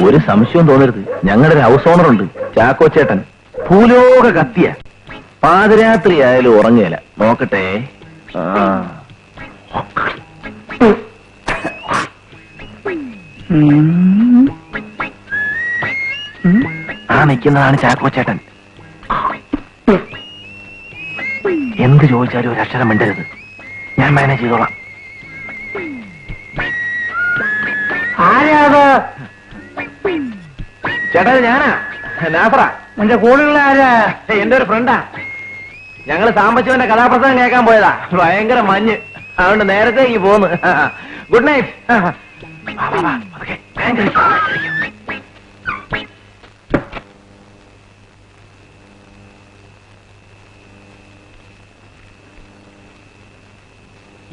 ഒരു സംശയവും തോന്നരുത്, ഞങ്ങളുടെ ഒരു ഹൗസ് ഓണർ ഉണ്ട്, ചാക്കോ ചേട്ടൻ. ഭൂലോക കത്തിയ, പാതിരാത്രി ആയാലും ഉറങ്ങുകയില്ല. നോക്കട്ടെ. ആ നിൽക്കുന്നതാണ് ചാക്കോ ചേട്ടൻ. എന്ത് ചോദിച്ചാലും ഒരു അക്ഷരം മിണ്ടരുത്, ഞാൻ മാനേജ് ചെയ്തോളാം. ആരാത്? ചേട്ടാ ഞാനാ, നാഫറ. എന്റെ കൂടെയുള്ള ആരാ? എന്റെ ഒരു ഫ്രണ്ടാ. ഞങ്ങള് സാമ്പശിവന്റെ കഥാപ്രസംഗം കേൾക്കാൻ പോയതാ. ഭയങ്കര മഞ്ഞ്, അതുകൊണ്ട് നേരത്തെ ഈ പോന്ന്. Good night.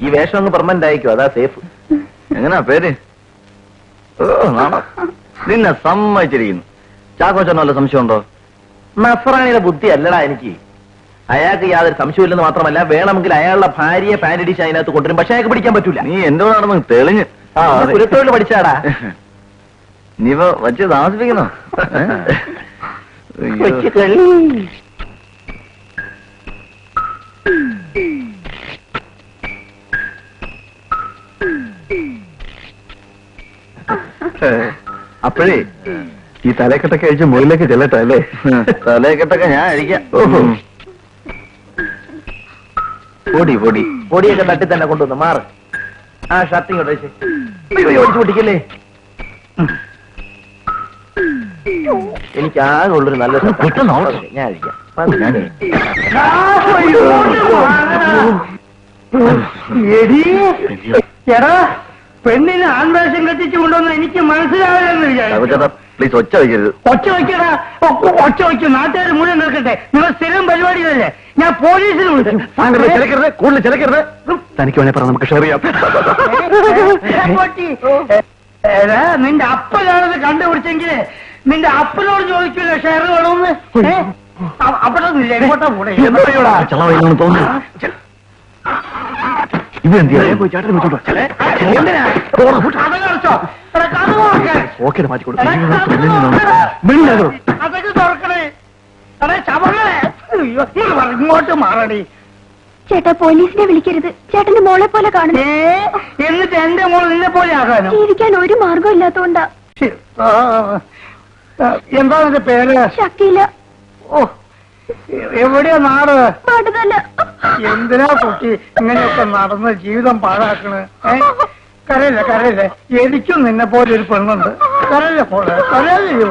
ഈ വേഷം അങ്ങ് പെർമനന്റ് ആയിക്കോ, അതാ സേഫ്. എങ്ങനാ പേര്? ഓ നാണോ, നിന്നെ സമ്മതിച്ചിരിക്കുന്നു. ചാക്കോച്ചനോ വല്ല സംശയമുണ്ടോ? നസ്രാണിയുടെ ബുദ്ധി അല്ലടാ എനിക്ക്. അയാൾക്ക് യാതൊരു സംശയമില്ലെന്ന് മാത്രമല്ല, വേണമെങ്കിൽ അയാളുടെ ഭാര്യയെ പാൻഡിഡിഷ് അതിനകത്ത് കൊണ്ടുവരും. പക്ഷെ അയാൾക്ക് പിടിക്കാൻ പറ്റൂല. നീ എന്തുകൊണ്ടാണെന്ന് തെളിഞ്ഞ് കുരുത്തൊഴിൽ പഠിച്ചാടാ. നീ വച്ച് താമസിപ്പിക്കുന്നോ? അപ്പോഴേ ഈ തലക്കെട്ടൊക്കെ അഴിച്ച് മുകളിലേക്ക് ചെല്ലട്ടെ അല്ലേ? തലക്കെട്ടൊക്കെ ഞാൻ അഴിക്കാം. പൊടി പൊടി പൊടിയൊക്കെ തട്ടി തന്നെ കൊണ്ടുവന്ന് മാറ്. ആ ഷർട്ട് ഇങ്ങോട്ട് ഒഴിച്ചു പൊട്ടിക്കല്ലേ. എനിക്ക് ആകെ ഉള്ളൊരു നല്ല ഞാൻ അഴിക്കാം. എടാ, പെണ്ണിന് ആൺവേഷം കെട്ടിച്ചു കൊണ്ടുവന്ന് എനിക്ക് മനസ്സിലാവില്ലെന്ന് വിചാരിച്ചു. പ്ലീസ് ഒച്ച വയ്ക്കരുത്. ഒച്ച വയ്ക്കടാ, ഒച്ച വയ്ക്കും. നാട്ടുകാർ മുഴുവൻ നിൽക്കട്ടെ. നിങ്ങൾ സ്ഥിരം പരിപാടികളല്ലേ. ഞാൻ പോലീസിന് വിളിച്ചു. ചിലക്കരുത്, കൂടുതൽ ചിലക്കരുത്. തനിക്ക് വേണേ പറ, നമുക്ക് ഷെയർ ചെയ്യാം. എടാ, നിന്റെ അപ്പനാണത് കണ്ടുപിടിച്ചെങ്കിൽ നിന്റെ അപ്പനോട് ചോദിക്കില്ല ഷെയർ വേണമെന്ന്. അപ്പഴൊന്നുമില്ല, എങ്ങോട്ടാ കൂടെ ചളവയില്ലെന്ന് തോന്നുന്നു. അതൊക്കെ തുറക്കണേ. ഇങ്ങോട്ട് മാറണേ. ചേട്ടാ, പോലീസിനെ വിളിക്കരുത്. ചേട്ടന്റെ മോളെ പോലെ കാണുന്നു. എന്നിട്ട് എന്റെ മോൾ നിന്നെ പോലെ ആകാനോ? ജീവിക്കാൻ ഒരു മാർഗം ഇല്ലാത്തോണ്ടാ. എന്താ നിന്റെ പേര്? ഷക്കീല. ഓ, എവിടെയാ നാട്? നാടുതല്ല. എന്തിനാ കുട്ടി ഇങ്ങനെയൊക്കെ നടന്ന് ജീവിതം പാഴാക്കണ്? കരയില്ല കരയില്ല, എനിക്കും നിന്നെ പോലെ ഒരു പെണ്ണുണ്ട്. കരയില്ല പോലെ കരയില്ലേ?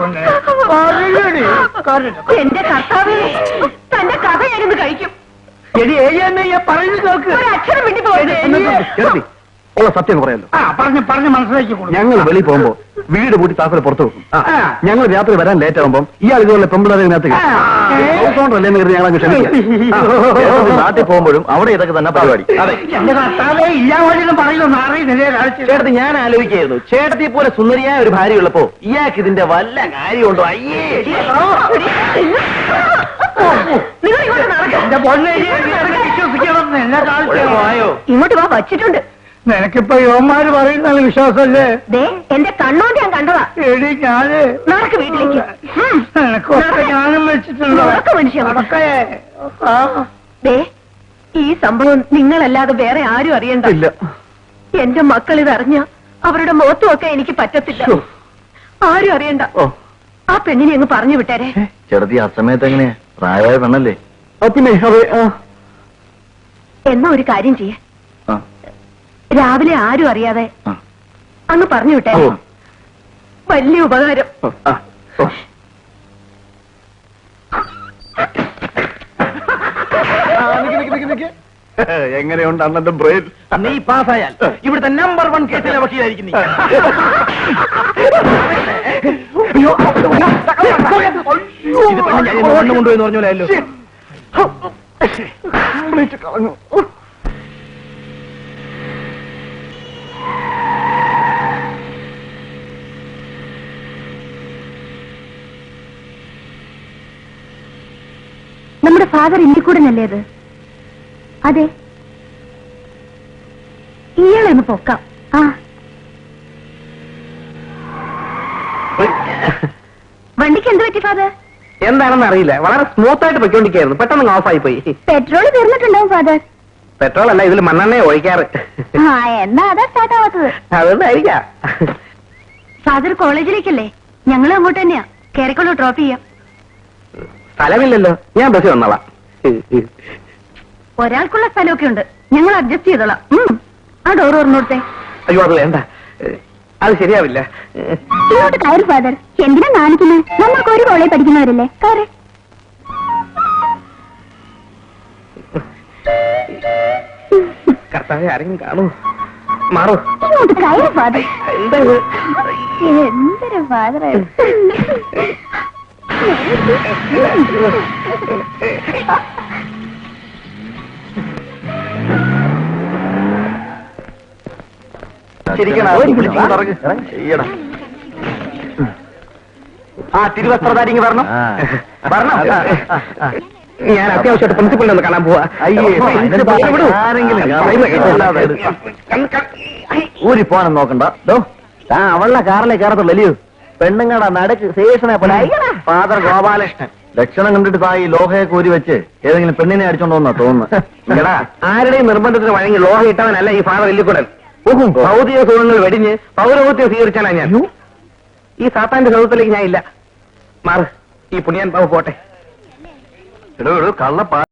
എന്റെ കർത്താവേ, തന്റെ കഥ ഞാനിന്ന് കഴിക്കും. എടി ഏയ്യാന്ന് പറയുന്നത് നോക്ക്. അക്ഷരം വേണ്ടി പോയത് ഉള്ള സത്യം പറയാലോ. പറഞ്ഞ് മനസ്സിലാക്കി. ഞങ്ങൾ വെളിയിൽ പോകുമ്പോ വീട് പൂട്ടി താക്കോല് പുറത്തു വെക്കും. ഞങ്ങൾ രാത്രി വരാൻ ലേറ്റ് ആകുമ്പോൾ ഇയാൾ ഇതുപോലെ പെമ്പിളതിനകത്ത് ഞങ്ങൾ ക്ഷമിക്കാം. നാട്ടിൽ പോകുമ്പോഴും അവിടെ ഇതൊക്കെ തന്നെ പരിപാടി. ചേട്ടത്തി, ഞാൻ ആലോചിക്കായിരുന്നു, ചേട്ടത്തി പോലെ സുന്ദരിയായ ഒരു ഭാര്യ ഉള്ളപ്പോ ഇയാൾക്ക് ഇതിന്റെ വല്ല കാര്യമുണ്ടോ? അയ്യേ, ഇങ്ങോട്ട് വാ, വച്ചിട്ടുണ്ട്. നിനക്കിപ്പോ യുവന്മാര് പറയുന്ന വിശ്വാസല്ലേ? എന്റെ കണ്ണോണ്ട് ഞാൻ കണ്ടതാ. എടി ഞാന് നടക്ക് വീട്ടിലേക്ക്. നിനക്കൊക്കെ ഞാനും വെച്ചിട്ടുണ്ടോ? ഈ സംഭവം നിങ്ങളല്ലാതെ വേറെ ആരും അറിയണ്ട. എന്റെ മക്കൾ ഇതറിഞ്ഞ അവരുടെ മുഖത്തുമൊക്കെ എനിക്ക് പറ്റത്തില്ല. ആരും അറിയണ്ട. ആ പെണ്ണിനെ അങ്ങ് പറഞ്ഞു വിട്ടേരെ. ചേട്ടത്തി, ആ സമയത്ത് എങ്ങനെയാ? പ്രായമായ പെണ്ണല്ലേ? എന്നാ ഒരു കാര്യം ചെയ്യേ, രാവിലെ ആരും അറിയാതെ അങ്ങ് പറഞ്ഞു വിട്ടേ. വലിയ ഉപകാരം. എങ്ങനെയുണ്ട് അണ്ണന്റെ ബ്രെയിൻ? നീ പാസ്സായാൽ ഇവിടുത്തെ നമ്പർ 1 കേസിലെ വക്കീലായിരിക്കും നീ. ഇത് പെണ്ണ് കൊണ്ടുപോയി പറഞ്ഞോലല്ലോ. കളഞ്ഞു. നമ്മുടെ ഫാദർ ഇല്ലിക്കൂടനല്ലേ അത്? അതെ, ഇയാളൊന്ന് പൊക്കാം. വണ്ടിക്ക് എന്ത് പറ്റി ഫാദർ? എന്താണെന്ന് അറിയില്ല, വളരെ സ്മൂത്ത് ആയിട്ട് പൊയ്ക്കൊണ്ടിരിക്കുകയായിരുന്നു, പെട്ടെന്ന് ഓഫായി പോയി. Petrol തീർന്നിട്ടുണ്ടാവും father. പെട്രോൾ അല്ല, ഇതിൽ മണ്ണെണ്ണയെ ഒഴിക്കാറ്. എന്നാ അതാ സ്റ്റാർട്ട് ആവാത്തത്. അതുകൊണ്ടായിരിക്കാം. ഫാദർ കോളേജിലേക്കല്ലേ? ഞങ്ങൾ അങ്ങോട്ട് തന്നെയാ. കേരള ഡ്രോപ്പ് ചെയ്യാം. സ്ഥലമില്ലല്ലോ, ഞാൻ ബസ് വന്നോളാം. ഒരാൾക്കുള്ള സ്ഥലമൊക്കെ ഉണ്ട്, ഞങ്ങൾ അഡ്ജസ്റ്റ് ചെയ്തോളാം. ആ ഡോർ ഓർമ്മോട്ടെ. അയ്യോ അത് വേണ്ട, അത് ശരിയാവില്ല. ഇങ്ങോട്ട് കയറി ഫാദർ. എന്തിനാ കാണിക്കുന്നത്? നമ്മൾക്ക് ഒരു കോളേജ് പഠിക്കുന്നവരല്ലേ. കയറി. കർത്താവെ, ആരെങ്കിലും കാണൂ. മാറൂ. ഇങ്ങോട്ട് കയറി ഫാദർ. എന്താ ഇത്? എന്തൊരു ഫാദർ. ആ തിരുവസ്ത്രധാരിങ്ങ് വരണം. വരണം. ഞാൻ അത്യാവശ്യമായിട്ട് പ്രിൻസിപ്പളിനെ ഒന്ന് കാണാൻ പോവാ. ഊരി പോകാനും നോക്കണ്ട. അവളുടെ കാറിലെ കയറത്തുള്ളൂ. പെണ്ണുങ്ങളുടെ നടുക്ക് സ്റ്റേഷനെ പോലെ ഫാദർ ഗോപാലകൃഷ്ണൻ. ലക്ഷണം കണ്ടിട്ട് താ ഈ ലോഹയെ കൂരി വെച്ച് ഏതെങ്കിലും പെണ്ണിനെ അടിച്ചോണ്ടോന്നാ തോന്നുന്നു. ആരുടെയും നിർബന്ധത്തിന് വഴങ്ങി ലോഹ ഇട്ടവനല്ല ഈ ഫാദർ എല്ലിക്കുടൻ. ഭൗതിക സുഖങ്ങൾ വെടിഞ്ഞ് പൗരോഹിത്യം സ്വീകരിച്ചാലാ ഞാൻ. ഈ സാത്താന്റെ സൗഹൃദത്തിലേക്ക് ഞാൻ ഇല്ല. മാറ്, ഈ പുണ്യാൻ ബാബു പോട്ടെ. കള്ള